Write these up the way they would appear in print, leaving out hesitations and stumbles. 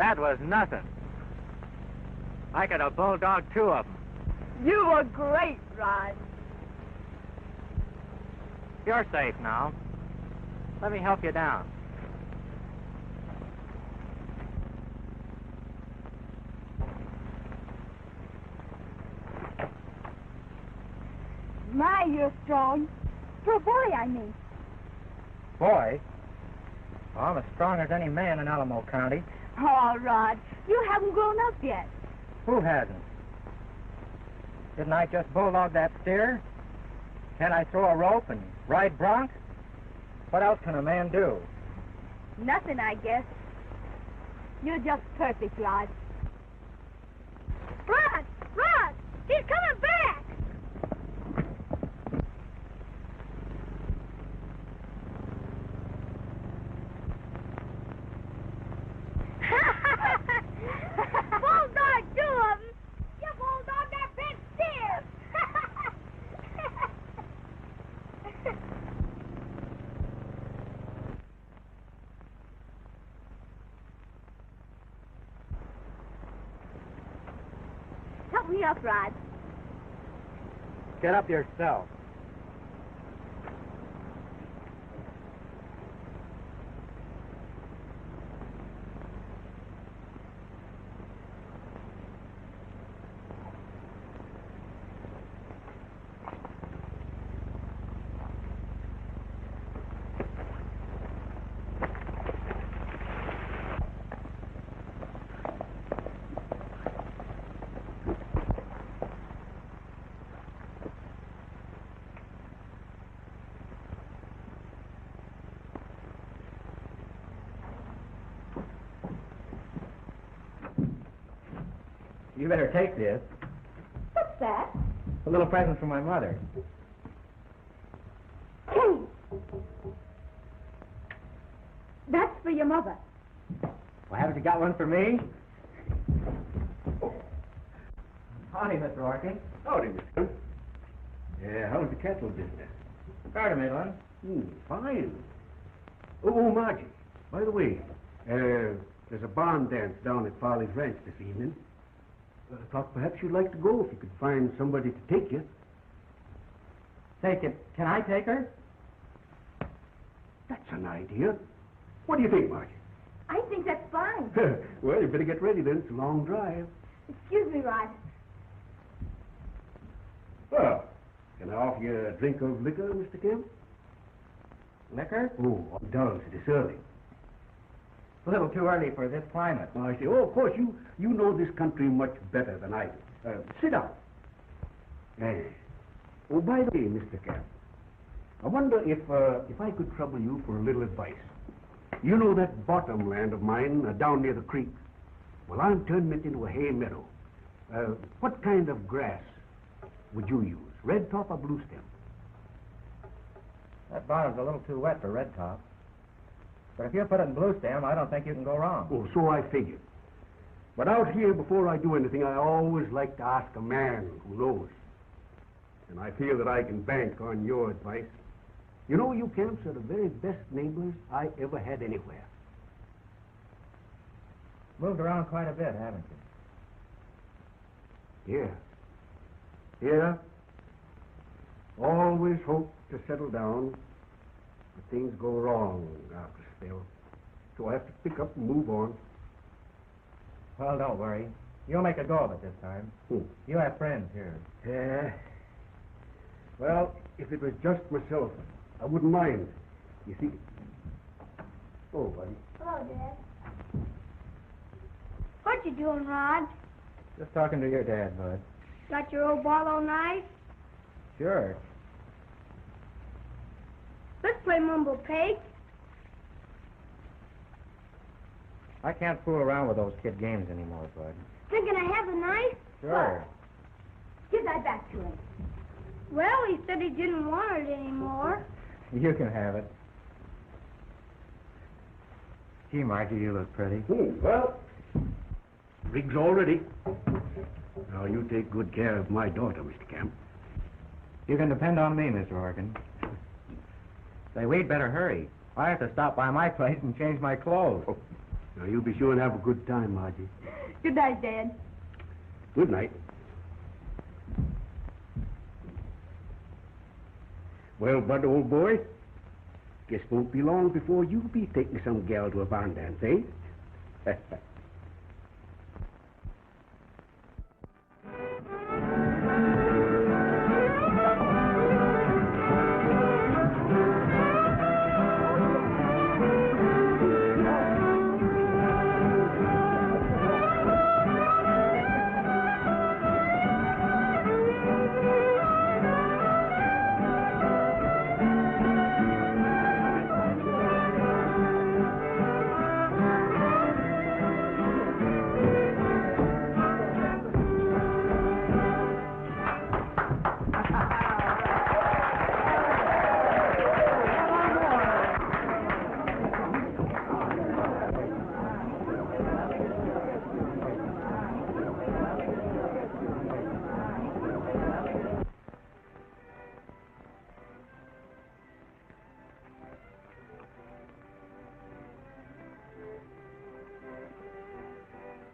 That was nothing. I could have bulldogged 2 of them. You were great, Rod. You're safe now. Let me help you down. My, you're strong. For a boy, I mean. Boy? Well, I'm as strong as any man in Alamo County. Oh, Rod, you haven't grown up yet. Who hasn't? Didn't I just bulldog that steer? Can't I throw a rope and ride bronc? What else can a man do? Nothing, I guess. You're just perfect, Rod. Rod! Rod! He's coming back! Bulldog 2 of them! You bulldog that big steer! Help me up, Rod. Get up yourself. You better take this. What's that? A little present from my mother. Hey! That's for your mother. Well, haven't you got one for me? Howdy, Mr. Orkin. Howdy, Mr. Yeah, how's the cattle business? Start of Midland. Fine. Oh, Margie, by the way, there's a barn dance down at Farley's Ranch this evening. I thought perhaps you'd like to go if you could find somebody to take you. Take it. Can I take her? That's an idea. What do you think, Margie? I think that's fine. Well, you better get ready then. It's a long drive. Excuse me, Rod. Well, can I offer you a drink of liquor, Mr. Kemp? Liquor? Oh, indulge this early. A little too early for this climate. Oh, I see. Oh, of course, you know this country much better than I do. Sit down. Oh, by the way, Mr. Kemp, I wonder if I could trouble you for a little advice. You know that bottom land of mine down near the creek? Well, I'm turning it into a hay meadow. What kind of grass would you use, red top or blue stem? That bottom's a little too wet for red top. But if you put it in blue stem, I don't think you can go wrong. Oh, so I figured. But out here, before I do anything, I always like to ask a man who knows. And I feel that I can bank on your advice. You know, you Camps are the very best neighbors I ever had anywhere. Moved around quite a bit, haven't you? Yeah. Always hope to settle down, but things go wrong after a spell. So I have to pick up and move on. Well, don't worry. You'll make a go of it this time. You have friends here. Yeah. Well, if it was just myself, I wouldn't mind. You see... Oh, buddy. Hello, Dad. What you doing, Rod? Just talking to your dad, Bud. Got your old Barlow knife? Sure. Let's play Mumble Peg. I can't fool around with those kid games anymore, Bud. Thinking I have the knife? Sure. Give that back to him. Well, he said he didn't want it anymore. You can have it. Gee, Margie, you look pretty. Well, rig's all ready. Now, you take good care of my daughter, Mr. Camp. You can depend on me, Mr. Orkin. Say, we'd better hurry. I have to stop by my place and change my clothes. Oh, Now, you be sure and have a good time, Margie. Good night, Dad. Good night. Well, Bud, old boy, guess won't be long before you be taking some gal to a barn dance, eh?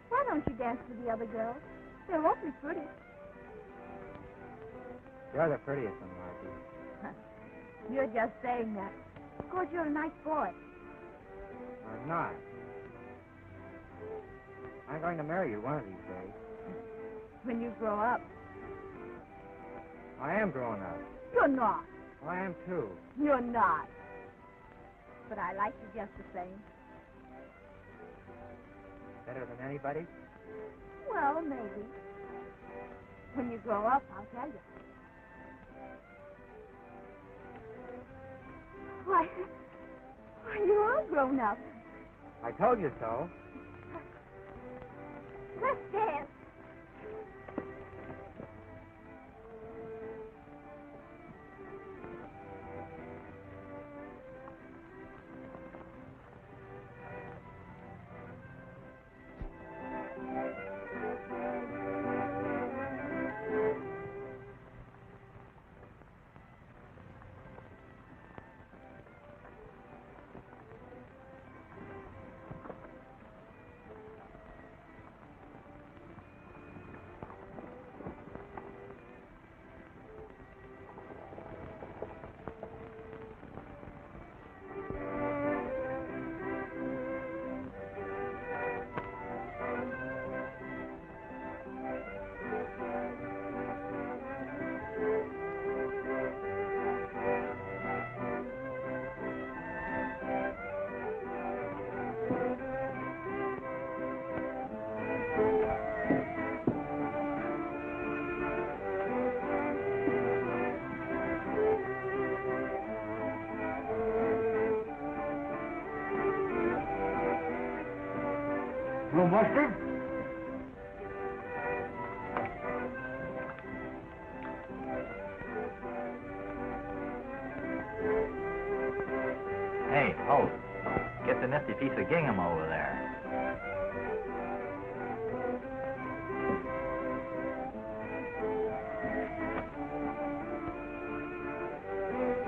Why don't you dance with the other girls? They're awfully pretty. You're the prettiest one, Margie. You're just saying that. Because you're a nice boy. I'm not. I'm going to marry you one of these days. When you grow up. I am growing up. You're not. I am too. You're not. But I like you just the same. Better than anybody? Well, maybe. When you grow up, I'll tell you. Why, you are grown up. I told you so. Let's dance. Hello, Master. Hey, Holt, get the nifty piece of gingham over there.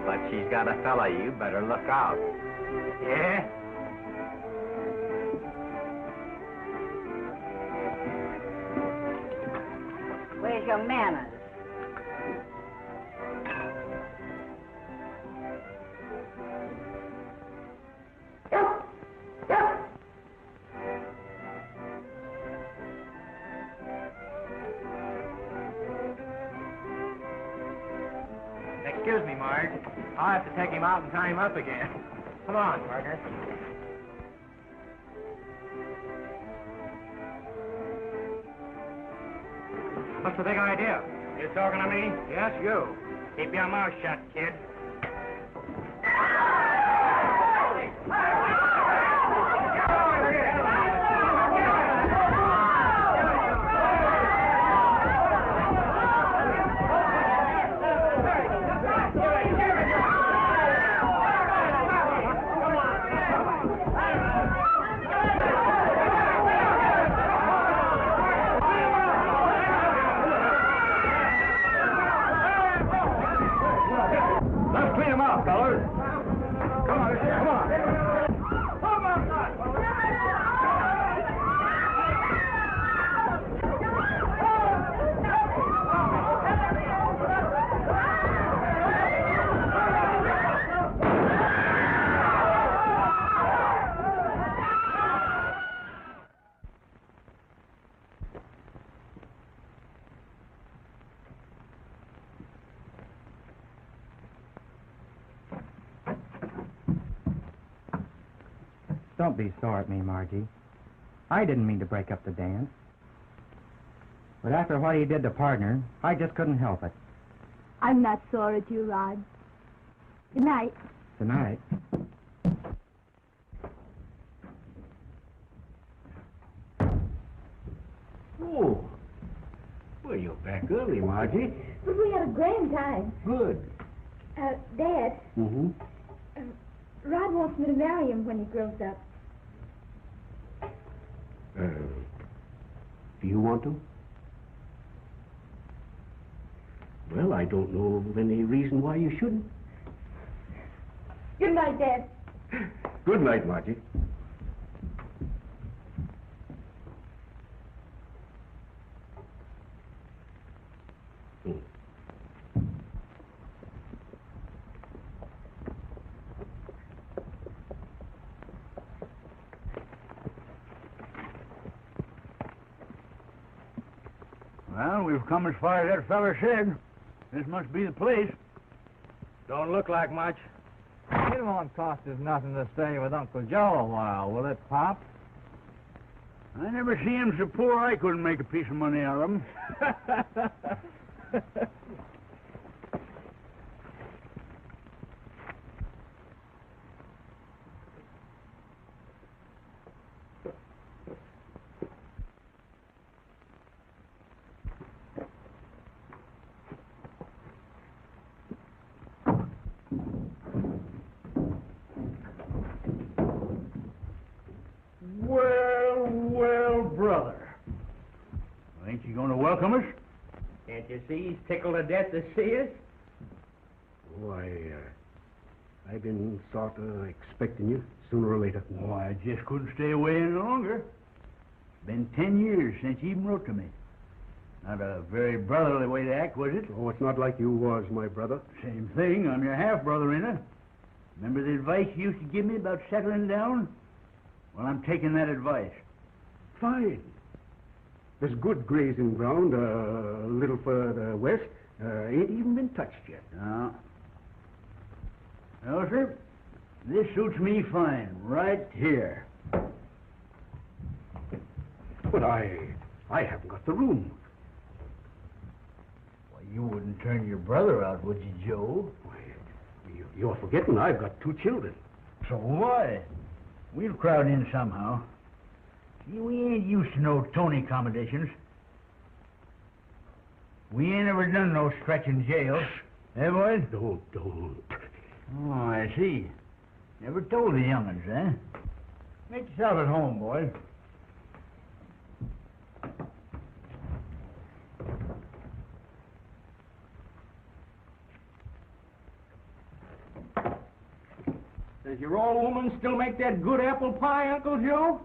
But she's got a fella, you better look out. Yeah? Where's your manners? Excuse me, Marge. I'll have to take him out and tie him up again. Come on, partner. What's the big idea? You talking to me? Yes, you. Keep your mouth shut, kid. Don't be sore at me, Margie. I didn't mean to break up the dance. But after what he did to partner, I just couldn't help it. I'm not sore at you, Rod. Good night. Good night. Oh. Well, you're back early, Margie. But we had a grand time. Good. Dad, Mm-hmm. Rod wants me to marry him when he grows up. Do you want to? Well, I don't know of any reason why you shouldn't. Good night, Dad. Good night, Margie. Well, we've come as far as that feller said. This must be the place. Don't look like much. It won't cost us nothing to stay with Uncle Joe a while, will it, Pop? I never see him so poor I couldn't make a piece of money out of him. Well, brother. Ain't you going to welcome us? Can't you see he's tickled to death to see us? Why, I've been sort of expecting you sooner or later. Oh, I just couldn't stay away any longer. It's been 10 years since you even wrote to me. Not a very brotherly way to act, was it? Oh, it's not like you was my brother. Same thing. I'm your half-brother, ain't I? Remember the advice you used to give me about settling down? Well, I'm taking that advice. Fine. There's good grazing ground a little further west. Ain't even been touched yet. No. No, sir. This suits me fine, right here. But I haven't got the room. Well, you wouldn't turn your brother out, would you, Joe? Why, you're forgetting I've got 2 children. So why? We'll crowd in somehow. See, we ain't used to no Tony accommodations. We ain't ever done no stretching jails. Eh, boys? Don't. Oh, I see. Never told the young'uns, eh? Make yourself at home, boys. Does your old woman still make that good apple pie, Uncle Joe?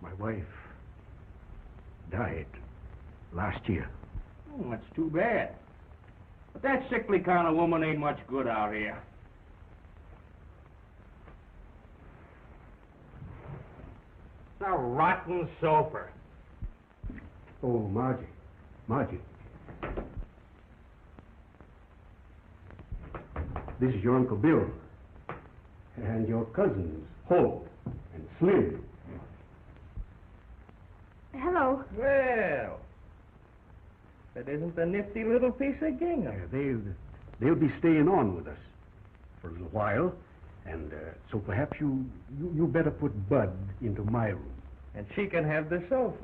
My wife died last year. Oh, that's too bad. But that sickly kind of woman ain't much good out here. It's a rotten sofer. Oh, Margie. This is your Uncle Bill. And your cousins, Holt and Slim. Hello. Well, that isn't a nifty little piece of gingham. They'll be staying on with us for a little while, and so perhaps you better put Bud into my room. And she can have the sofa.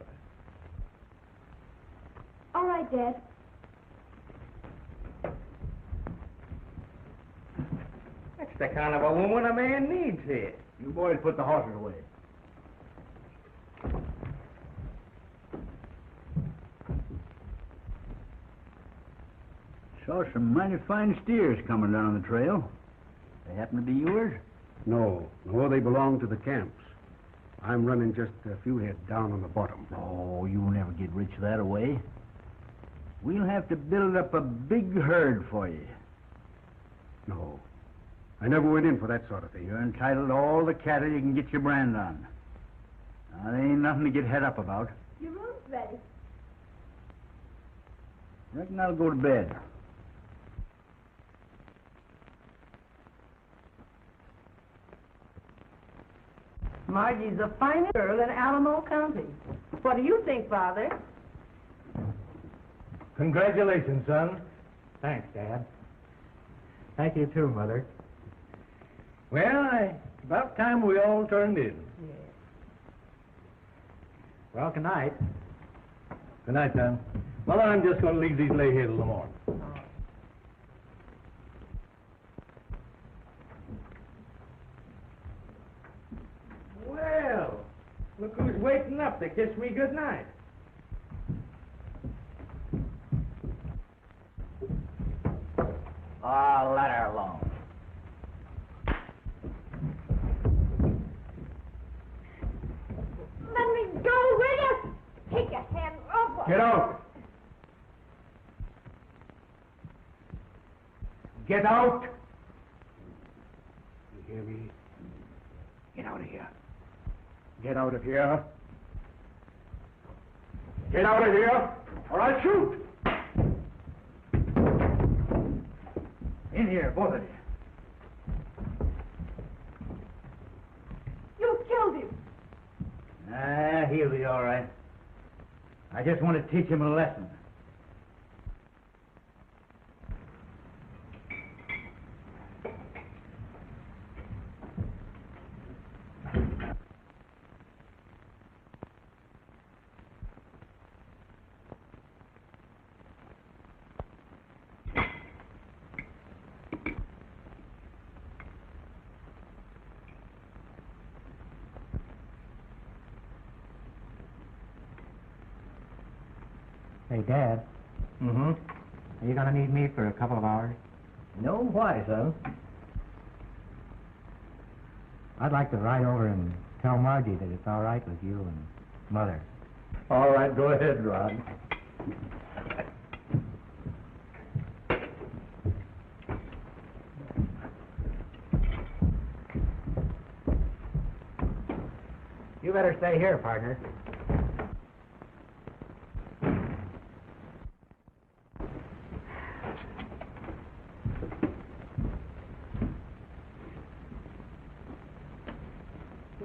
All right, Dad. That's the kind of a woman a man needs here. You boys put the horses away. Saw some mighty fine steers coming down the trail. They happen to be yours? No, they belong to the camps. I'm running just a few head down on the bottom. Oh, you'll never get rich that way. We'll have to build up a big herd for you. No, I never went in for that sort of thing. You're entitled to all the cattle you can get your brand on. Now, there ain't nothing to get head up about. Your room's ready. Reckon I'll go to bed. Margie's the finest girl in Alamo County. What do you think, Father? Congratulations, son. Thanks, Dad. Thank you, too, Mother. Well, about time we all turned in. Yeah. Well, good night. Good night, son. Well, I'm just going to leave these lay here till the morning. Well, look who's waiting up to kiss me good night. Oh, let her alone. Let me go, will you? Take your hand off. Get out! Get out! You hear me? Get out of here. Get out of here. Get out of here, or I'll shoot! In here, both of you. You killed him. Ah, he'll be all right. I just want to teach him a lesson. Hey, Dad. Mm-hmm. Are you going to need me for a couple of hours? No, why, son? I'd like to ride over and tell Margie that it's all right with you and Mother. All right, go ahead, Rod. You better stay here, partner.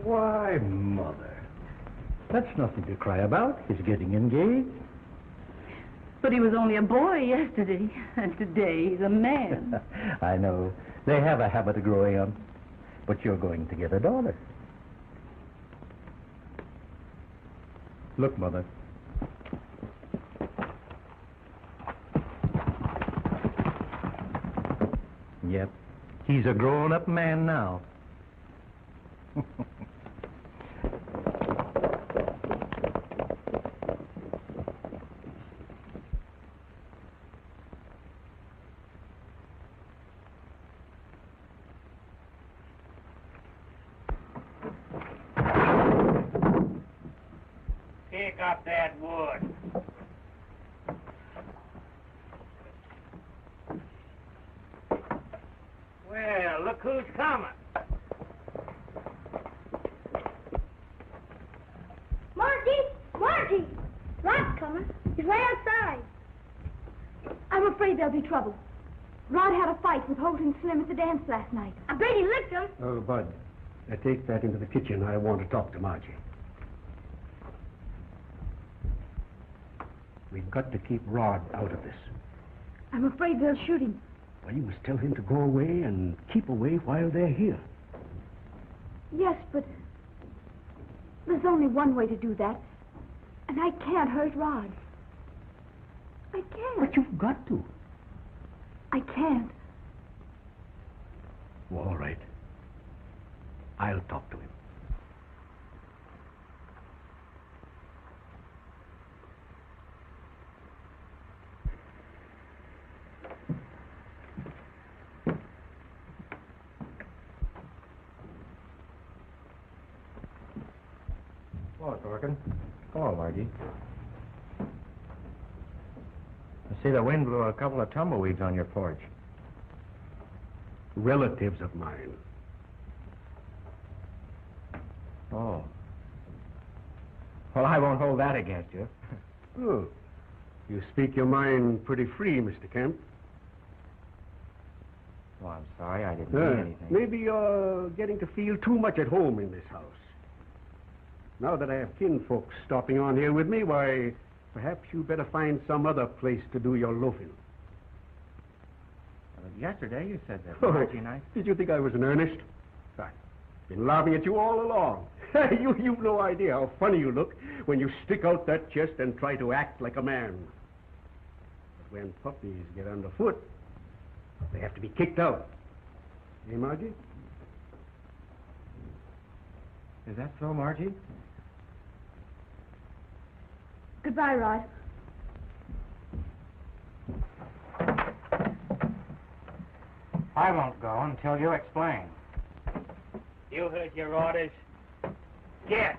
Why, Mother, that's nothing to cry about. He's getting engaged. But he was only a boy yesterday, and today he's a man. I know. They have a habit of growing up. But you're going to get a daughter. Look, Mother. Yep. He's a grown-up man now. Pick up that wood. Well, look who's coming. Margie! Rod's coming. He's right outside. I'm afraid there'll be trouble. Rod had a fight with Holt and Slim at the dance last night. I bet he licked him. Oh, Bud, take that into the kitchen. I want to talk to Margie. We've got to keep Rod out of this. I'm afraid they'll shoot him. Well, you must tell him to go away and keep away while they're here. Yes, but there's only one way to do that. And I can't hurt Rod. I can't. But you've got to. I can't. Well, all right. I'll talk to him. Hello, Dorkin. Come on, Margie. I see the wind blew a couple of tumbleweeds on your porch. Relatives of mine. Oh. Well, I won't hold that against you. Oh, you speak your mind pretty free, Mr. Kemp. Well, I'm sorry, I didn't mean anything. Maybe you're getting to feel too much at home in this house. Now that I have kinfolks stopping on here with me, why, perhaps you better find some other place to do your loafing. Yesterday you said that, Oh, Margie and I. did you think I was in earnest? I've been laughing at you all along. You've no idea how funny you look when you stick out that chest and try to act like a man. But when puppies get underfoot, they have to be kicked out. Eh, Margie? Is that so, Margie? Goodbye, Rod. I won't go until you explain. You heard your orders. Get!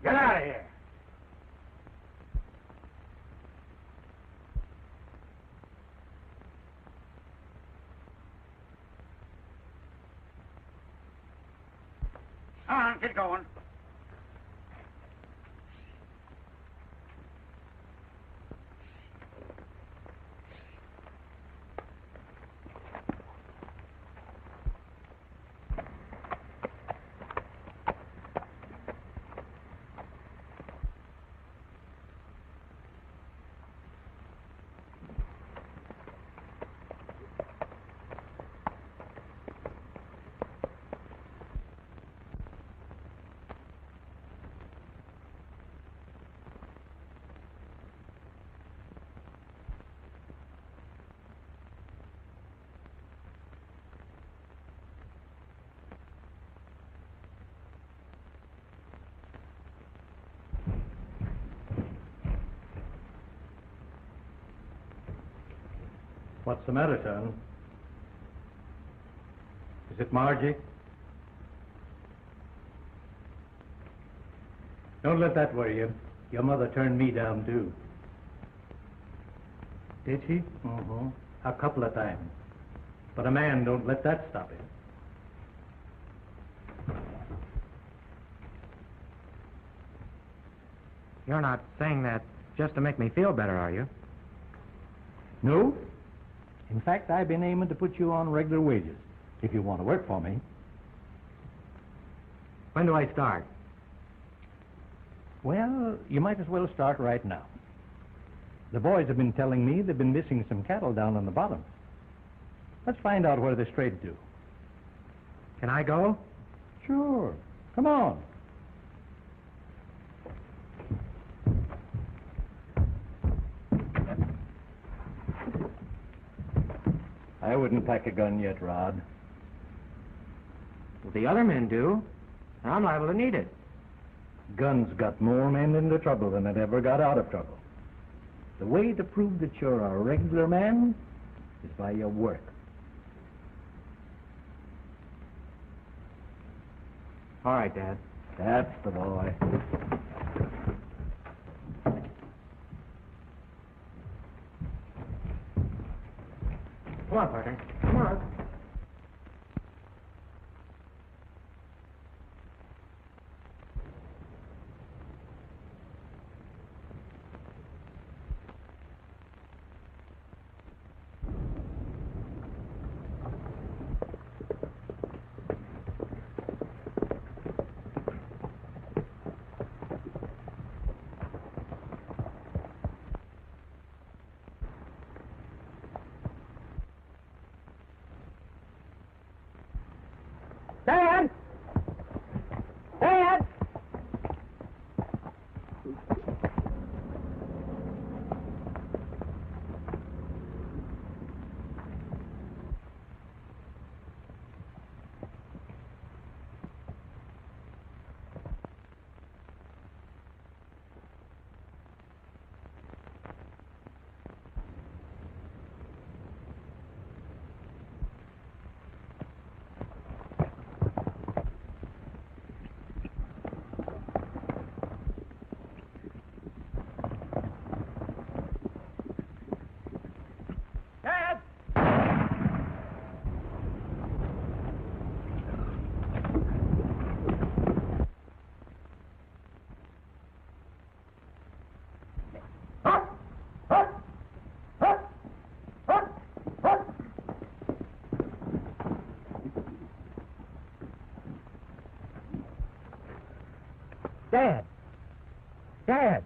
Get out of here. Come on, get going. What's the matter, son? Is it Margie? Don't let that worry you. Your mother turned me down, too. Did she? Mm-hmm. A couple of times. But a man don't let that stop him. You're not saying that just to make me feel better, are you? No. In fact, I've been aiming to put you on regular wages, if you want to work for me. When do I start? Well, you might as well start right now. The boys have been telling me they've been missing some cattle down on the bottom. Let's find out where they're strayed to. Can I go? Sure. Come on. I wouldn't pack a gun yet, Rod. Well, the other men do. I'm liable to need it. Guns got more men into trouble than it ever got out of trouble. The way to prove that you're a regular man is by your work. All right, Dad. That's the boy. Come on, partner. Come on. Dad! Dad!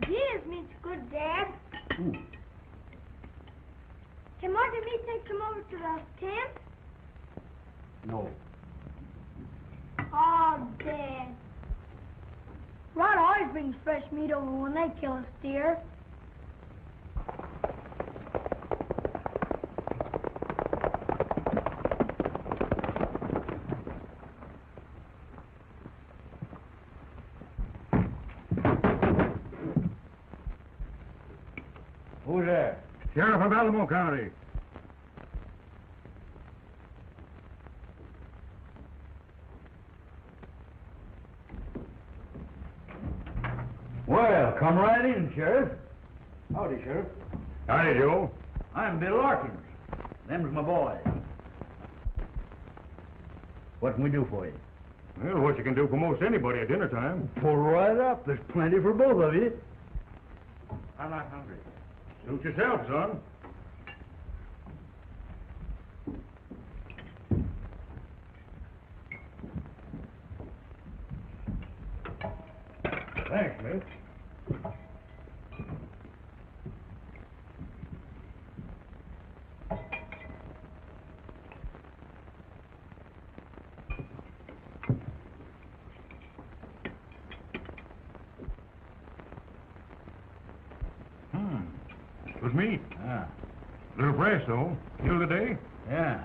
Yes, meat's good, Dad. Can Marty and me take some over to the camp? No. Oh, Dad. Rod always brings fresh meat over when they kill a steer. Who's there? Sheriff of Alamo County. Well, come right in, Sheriff. Howdy, Sheriff. Howdy, Joe. I'm Bill Larkins. Them's my boys. What can we do for you? Well, what you can do for most anybody at dinner time. Pull right up. There's plenty for both of you. I'm not hungry. Suit yourself, son. Thanks, miss. It was meat. Ah, Little fresh, though. Still the day? yeah.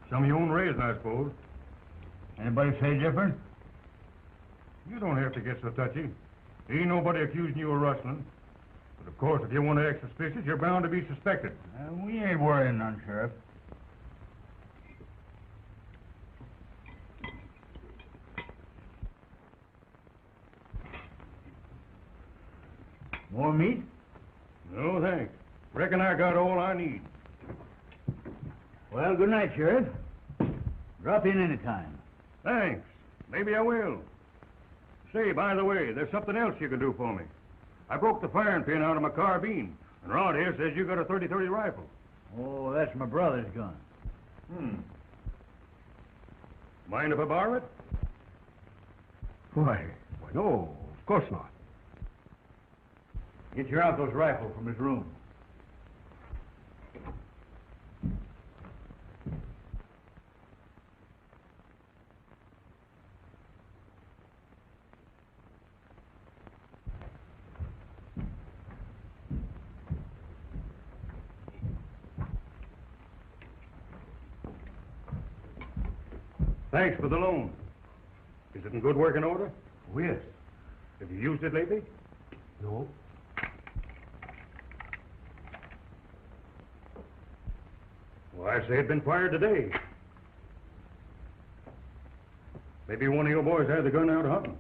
Some of your own raising, I suppose. Anybody say different? You don't have to get so touchy. Ain't nobody accusing you of rustling. But of course, if you want to act suspicious, you're bound to be suspected. We ain't worrying none, Sheriff. More meat? No, thanks. Reckon I got all I need. Well, good night, Sheriff. Drop in any time. Thanks. Maybe I will. Say, by the way, there's something else you can do for me. I broke the firing pin out of my carbine, and Rod here says you got a 30-30 rifle. Oh, that's my brother's gun. Mind if I borrow it? Why, no, of course not. Get your uncle's rifle from his room. Thanks for the loan. Is it in good working order? Oh, yes. Have you used it lately? No. Well, I say it'd been fired today. Maybe one of your boys had the gun out hunting.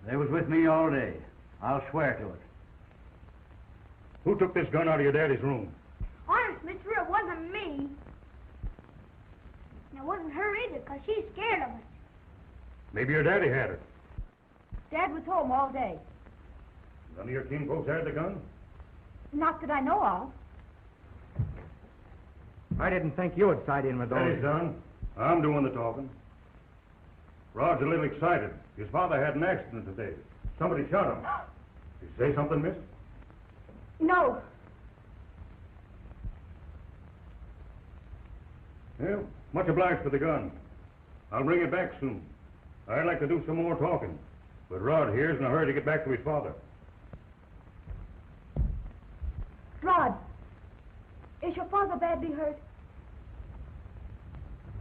They was with me all day. I'll swear to it. Who took this gun out of your daddy's room? Honest, mister, it wasn't me. And it wasn't her either, 'cause she's scared of us. Maybe your daddy had it. Dad was home all day. None of your kin folks had the gun? Not that I know of. I didn't think you would side in with Steady, those. son. I'm doing the talking. Rod's a little excited. His father had an accident today. Somebody shot him. Did you say something, miss? No. Well, much obliged for the gun. I'll bring it back soon. I'd like to do some more talking, but Rod here's in a hurry to get back to his father. Rod, is your father badly hurt?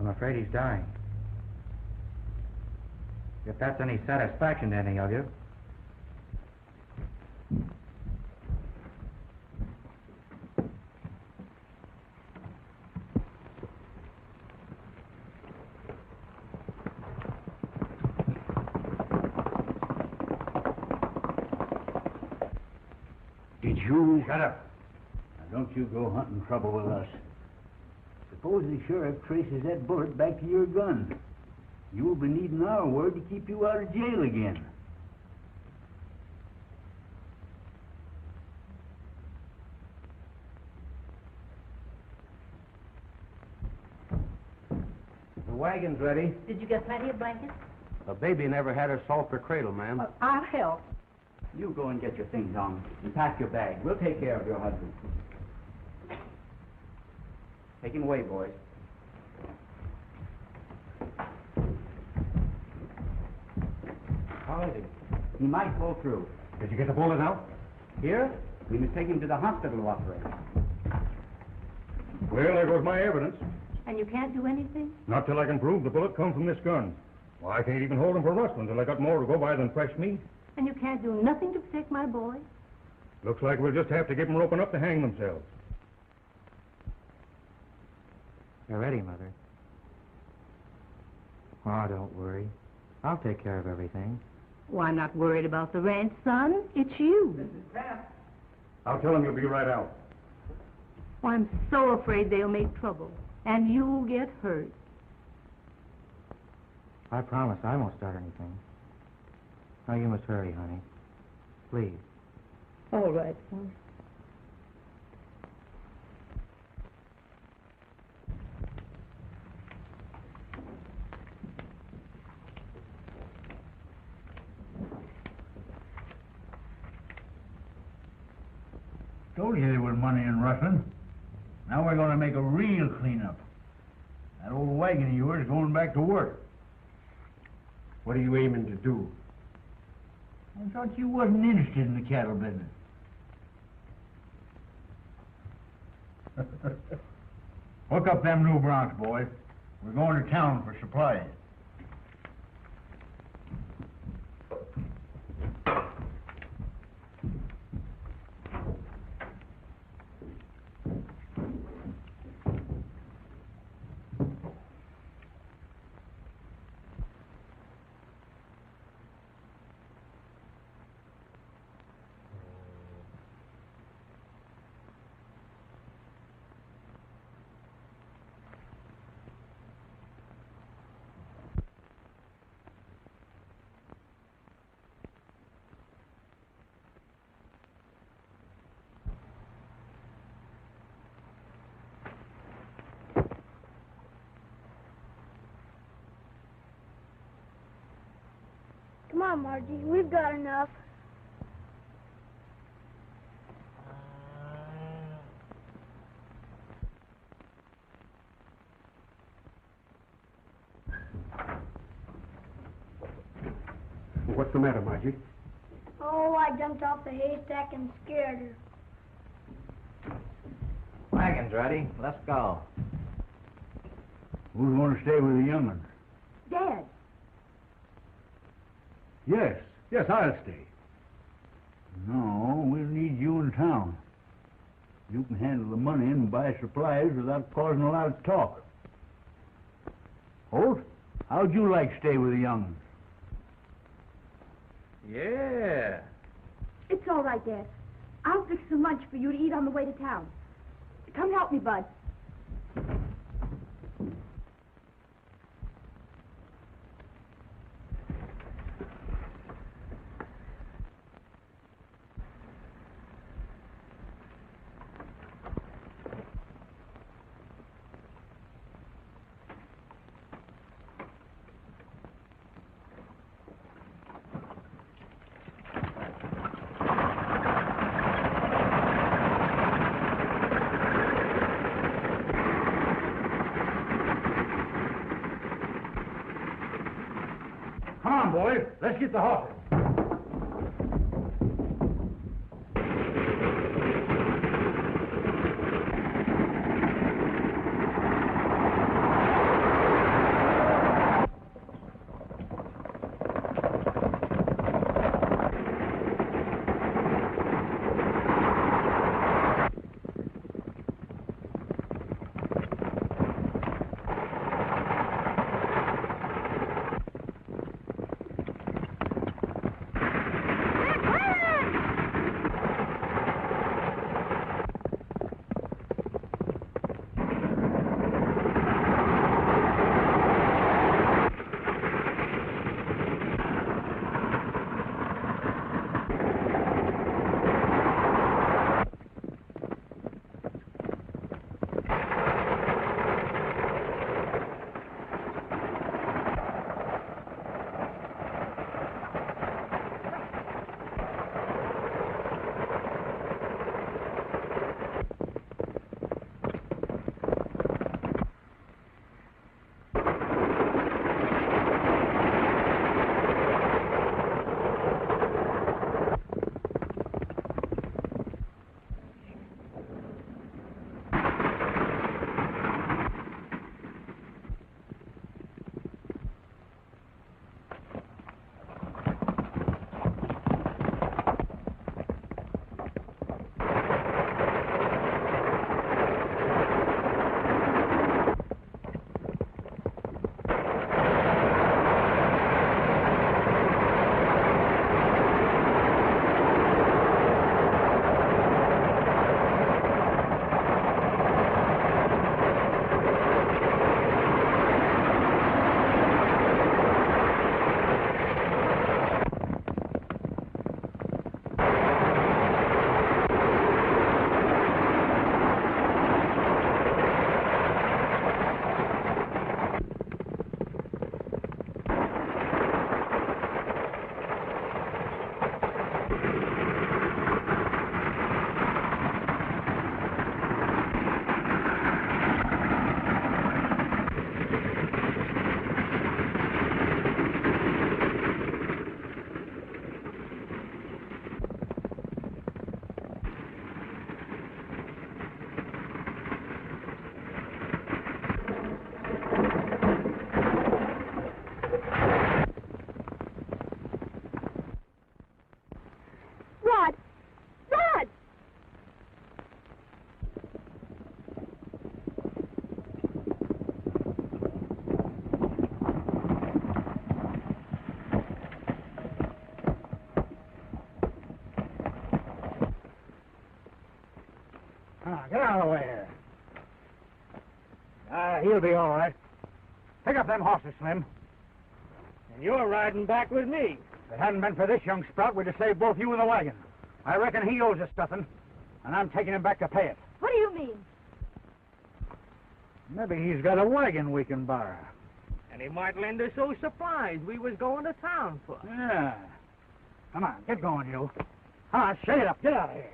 I'm afraid he's dying. If that's any satisfaction to any of you. you... Shut up. Now, don't you go hunting trouble with us. Suppose the sheriff traces that bullet back to your gun. You'll be needing our word to keep you out of jail again. The wagon's ready. Did you get plenty of blankets? The baby never had her sulfur cradle, ma'am. Well, I'll help. You go and get your things on and pack your bag. We'll take care of your husband. Take him away, boys. How is he? He might pull through. Did you get the bullet out? Here, we must take him to the hospital to operate. Well, there goes my evidence. And you can't do anything? Not till I can prove the bullet come from this gun. Well, I can't even hold him for rustling till I got more to go by than fresh meat. And you can't do nothing to protect my boy? Looks like we'll just have to give them roping up to hang themselves. You're ready, Mother. Oh, don't worry. I'll take care of everything. Well, I'm not worried about the ranch, son. It's you. I'll tell them you'll be right out. Oh, I'm so afraid they'll make trouble. And you'll get hurt. I promise I won't start anything. Now, you must hurry, honey. Please. All right, son. Told you there was money in rustling. Now we're going to make a real cleanup. That old wagon of yours is going back to work. What are you aiming to do? I thought you wasn't interested in the cattle business. Hook up them new broncs, boys. We're going to town for supplies. Come on, Margie. We've got enough. What's the matter, Margie? Oh, I jumped off the haystack and scared her. Wagon's ready. Let's go. Who's going to stay with the young'uns? Dad. Yes, I'll stay. No, we'll need you in town. You can handle the money and buy supplies without causing a lot of talk. Holt, how'd you like to stay with the young'uns? Yeah. It's all right, Dad. I'll fix some lunch for you to eat on the way to town. Come help me, Bud. Come on, boys. Let's get the horses. out of the way here. He'll be all right. Pick up them horses, Slim. And you're riding back with me. If it hadn't been for this young sprout, we'd have saved both you and the wagon. I reckon he owes us stuffing, and I'm taking him back to pay it. What do you mean? Maybe he's got a wagon we can borrow. And he might lend us those supplies we was going to town for. Yeah. Come on, get going, you. Come on, shut it up. Get out of here.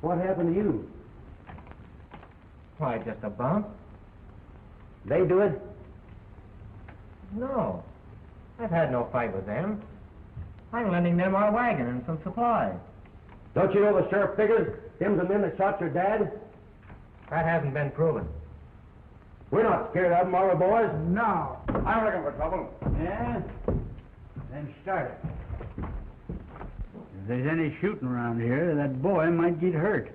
What happened to you? Why, just a bump? They do it? No. I've had no fight with them. I'm lending them our wagon and some supplies. Don't you know the sheriff figures them's the men that shot your dad? That hasn't been proven. We're not scared of them, are we, boys? No. I'm looking for trouble. Yeah? Then start it. If there's any shooting around here, that boy might get hurt.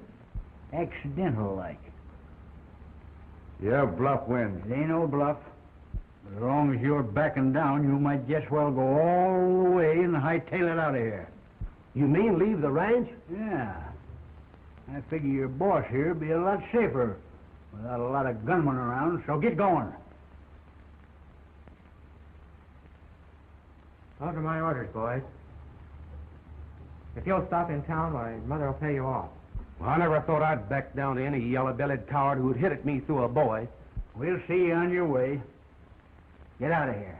Accidental-like. Your bluff wins. It ain't no bluff. As long as you're backing down, you might just well go all the way and hightail it out of here. You mean leave the ranch? Yeah. I figure your boss here'd be a lot safer without a lot of gunmen around, so get going. Those are my orders, boys. If you'll stop in town, my mother will pay you off. Well, I never thought I'd back down to any yellow-bellied coward who'd hit at me through a boy. We'll see you on your way. Get out of here.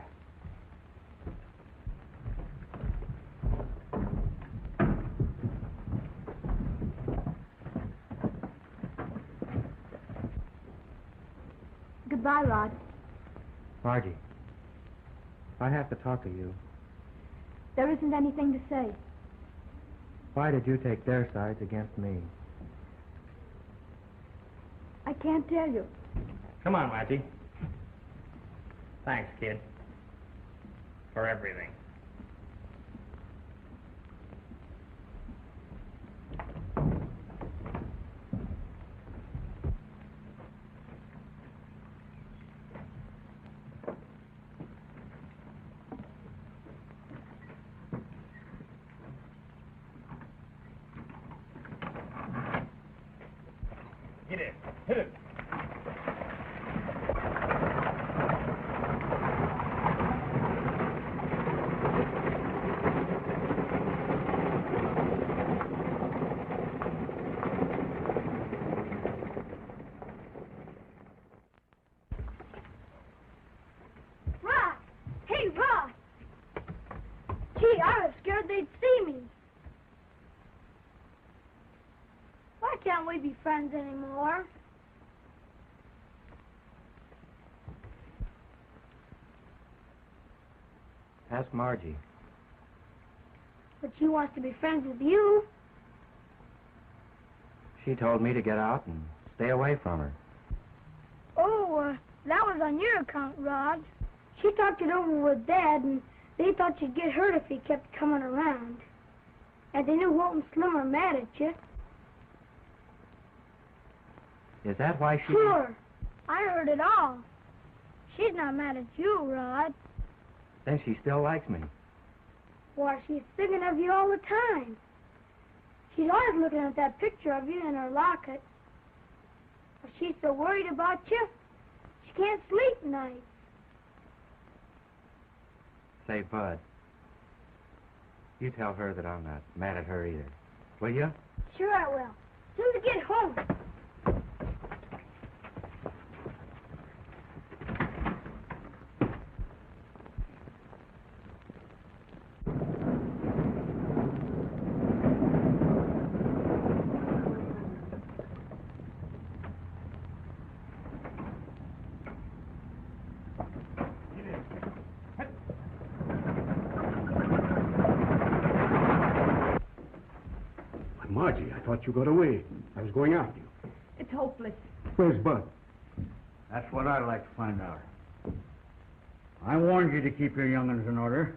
Goodbye, Rod. Margie, I have to talk to you. There isn't anything to say. Why did you take their sides against me? I can't tell you. Come on, Margie. Thanks, kid. For everything. Get it. Hit it. Rod! Hey, Rod! Gee, I was scared they'd see me. Why can't we be friends anymore? Ask Margie. But she wants to be friends with you. She told me to get out and stay away from her. Oh, that was on your account, Rod. She talked it over with Dad, and they thought you'd get hurt if he kept coming around. And they knew Walt and Slim were mad at you. Is that why she... Sure. I heard it all. She's not mad at you, Rod. Then she still likes me. Why, she's thinking of you all the time. She's always looking at that picture of you in her locket. But she's so worried about you, she can't sleep nights. Say, Bud, you tell her that I'm not mad at her either. Will you? Sure I will. Soon as I get home. thought you got away. I was going after you. It's hopeless. Where's Bud? That's what I'd like to find out. I warned you to keep your young'uns in order.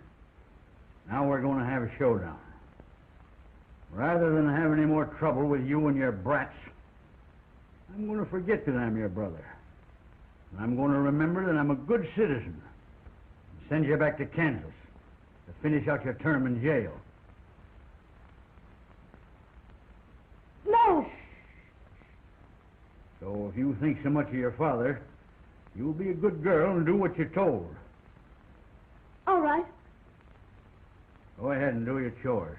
Now we're going to have a showdown. Rather than have any more trouble with you and your brats, I'm going to forget that I'm your brother. And I'm going to remember that I'm a good citizen. And send you back to Kansas to finish out your term in jail. No! So if you think so much of your father, you'll be a good girl and do what you're told. All right. Go ahead and do your chores.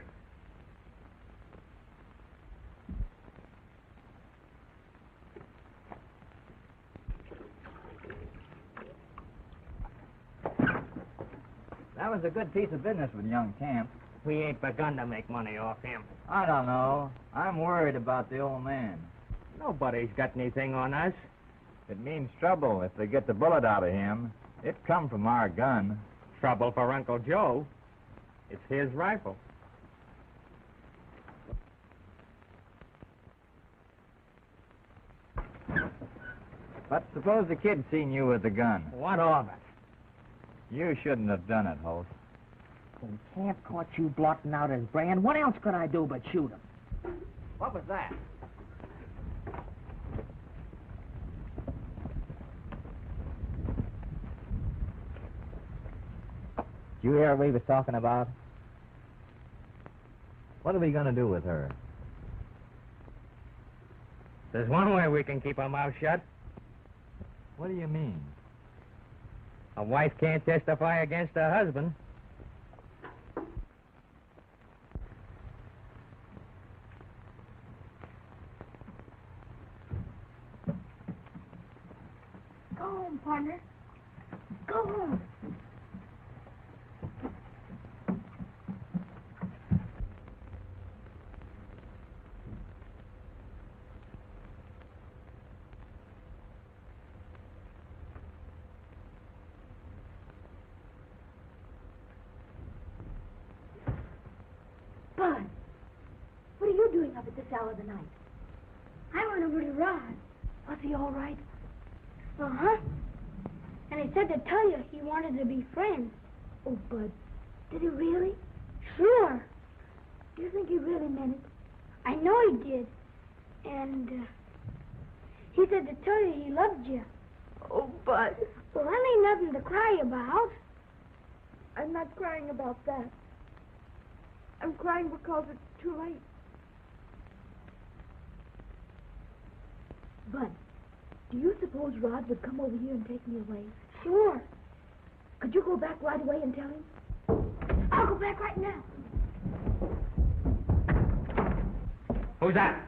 That was a good piece of business with young Camp. We ain't begun to make money off him. I don't know. I'm worried about the old man. Nobody's got anything on us. It means trouble if they get the bullet out of him. It come from our gun. Trouble for Uncle Joe. It's his rifle. But suppose the kid seen you with the gun. What of it? You shouldn't have done it, Holt. When Camp caught you blotting out his brand, what else could I do but shoot him? What was that? Did you hear what we was talking about? What are we going to do with her? There's one way we can keep our mouth shut. What do you mean? A wife can't testify against her husband. Go home, partner. Go home. Bud, what are you doing up at this hour of the night? I went over to Rod. Was he all right? Uh-huh. And he said to tell you he wanted to be friends. Oh, Bud, did he really? Sure. Do you think he really meant it? I know he did. And he said to tell you he loved you. Oh, Bud. Well, that ain't nothing to cry about. I'm not crying about that. I'm crying because it's too late. Bud, do you suppose Rod would come over here and take me away? Sure. Could you go back right away and tell him? I'll go back right now. Who's that?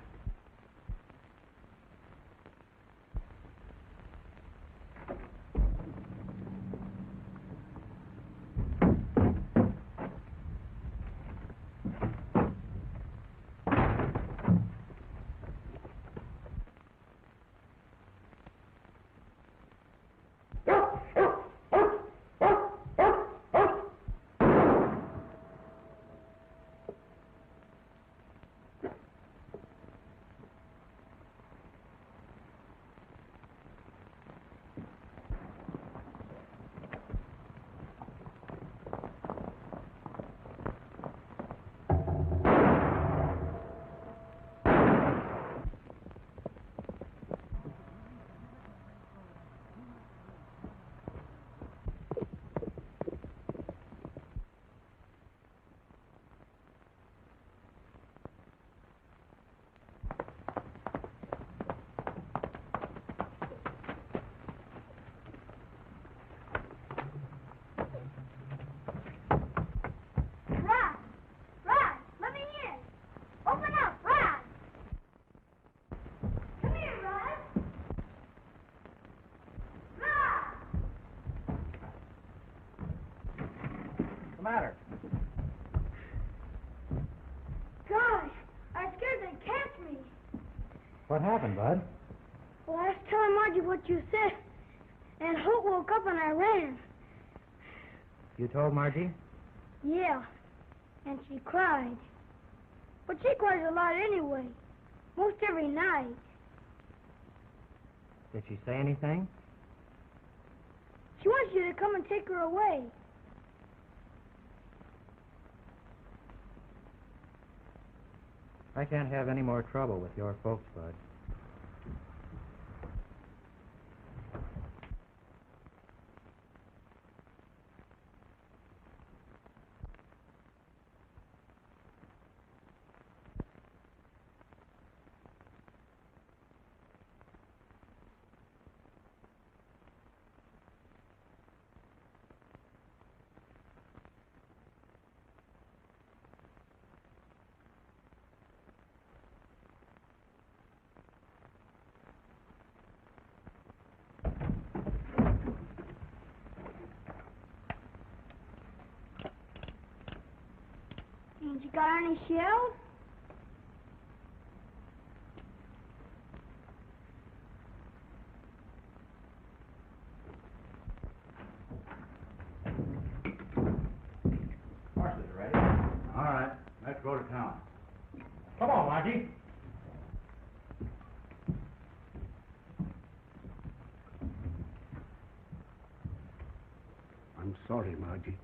Matter? Gosh, I was scared they'd catch me. What happened, Bud? Well, I was telling Margie what you said, and Hope woke up and I ran. You told Margie? Yeah, and she cried. But she cries a lot anyway. nice. Did she say anything? She wants you to come and take her away. I can't have any more trouble with your folks, Bud. Ain't you got any shells? Horses are ready. All right, let's go to town. Come on, Margie. I'm sorry, Margie.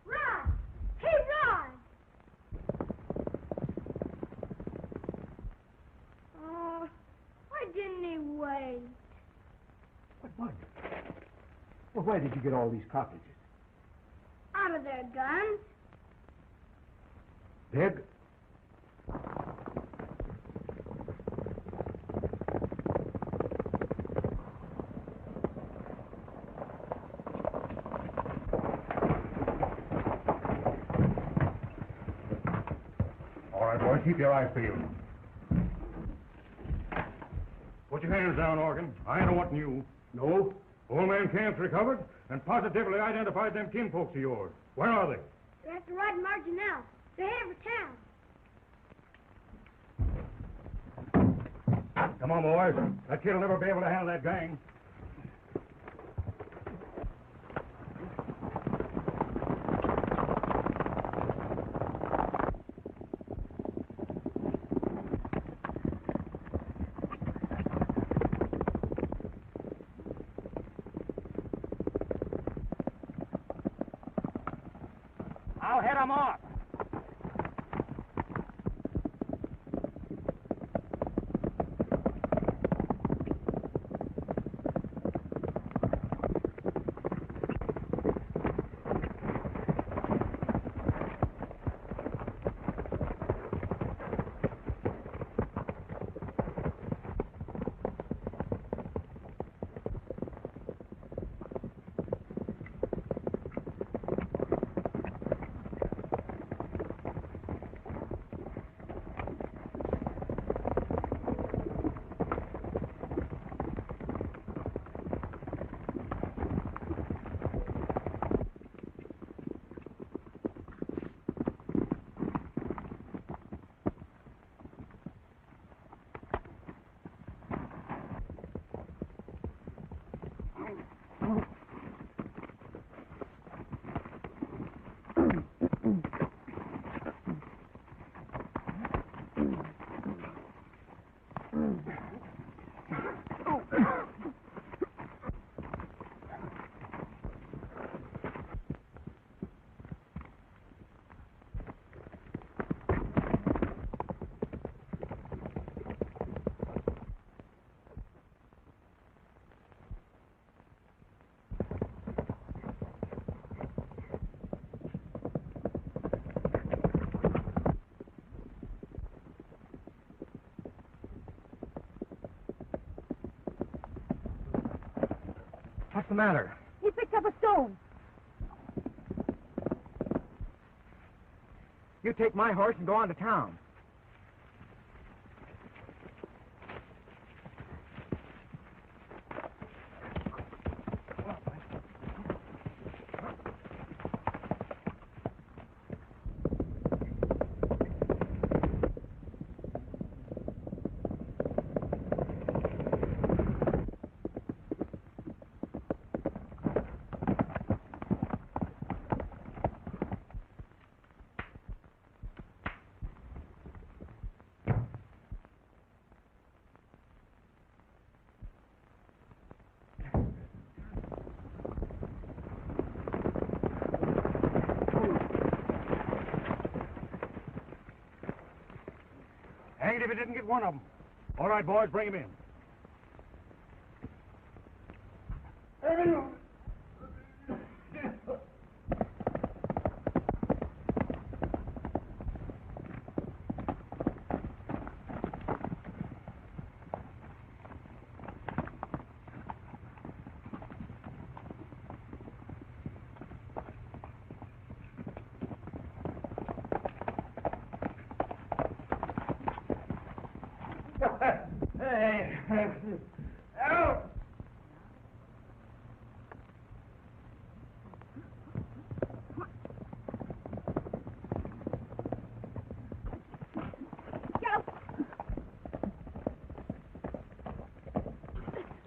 Rod! Hey, Rod! Oh, why didn't he wait? But, Margie, well, where did you get all these cartridges? Out of their guns. They're... All right, boys, keep your eyes peeled. Put your hands down, Organ. I ain't wanting you. No? Old man Camp's recovered and positively identified them kinfolks of yours. Where are they? They're at the right margin now. They're headed for town. Come on, boys. That kid'll never be able to handle that gang. I'll head 'em off. What's the matter? He picked up a stone. You take my horse and go on to town. Hanged if he didn't get one of them. All right, boys, bring him in. Hey, out!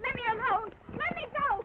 Let me alone! Let me go!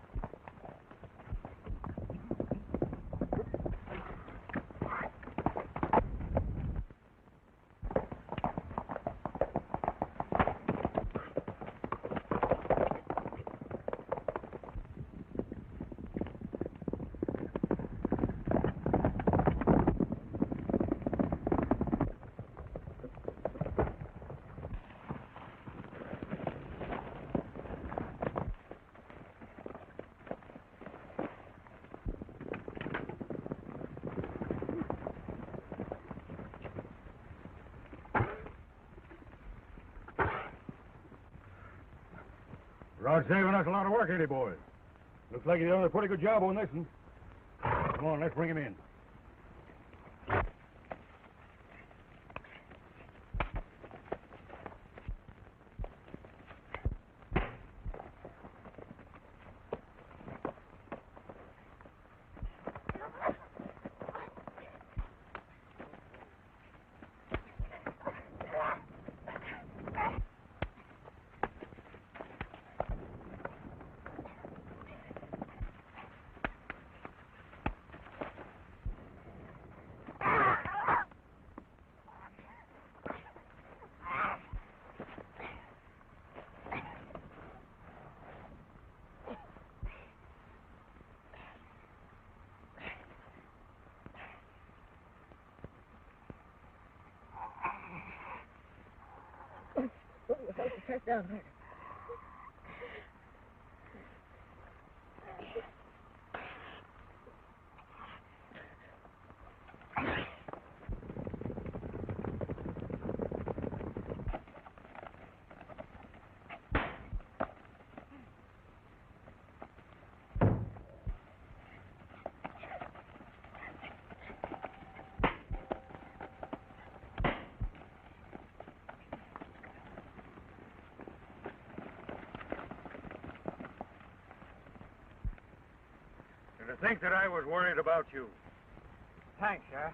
Rod's saving us a lot of work, ain't he, boys? Looks like he's done a pretty good job on this one. Come on, let's bring him in. Press down harder. To think that I was worried about you. Thanks, Sheriff.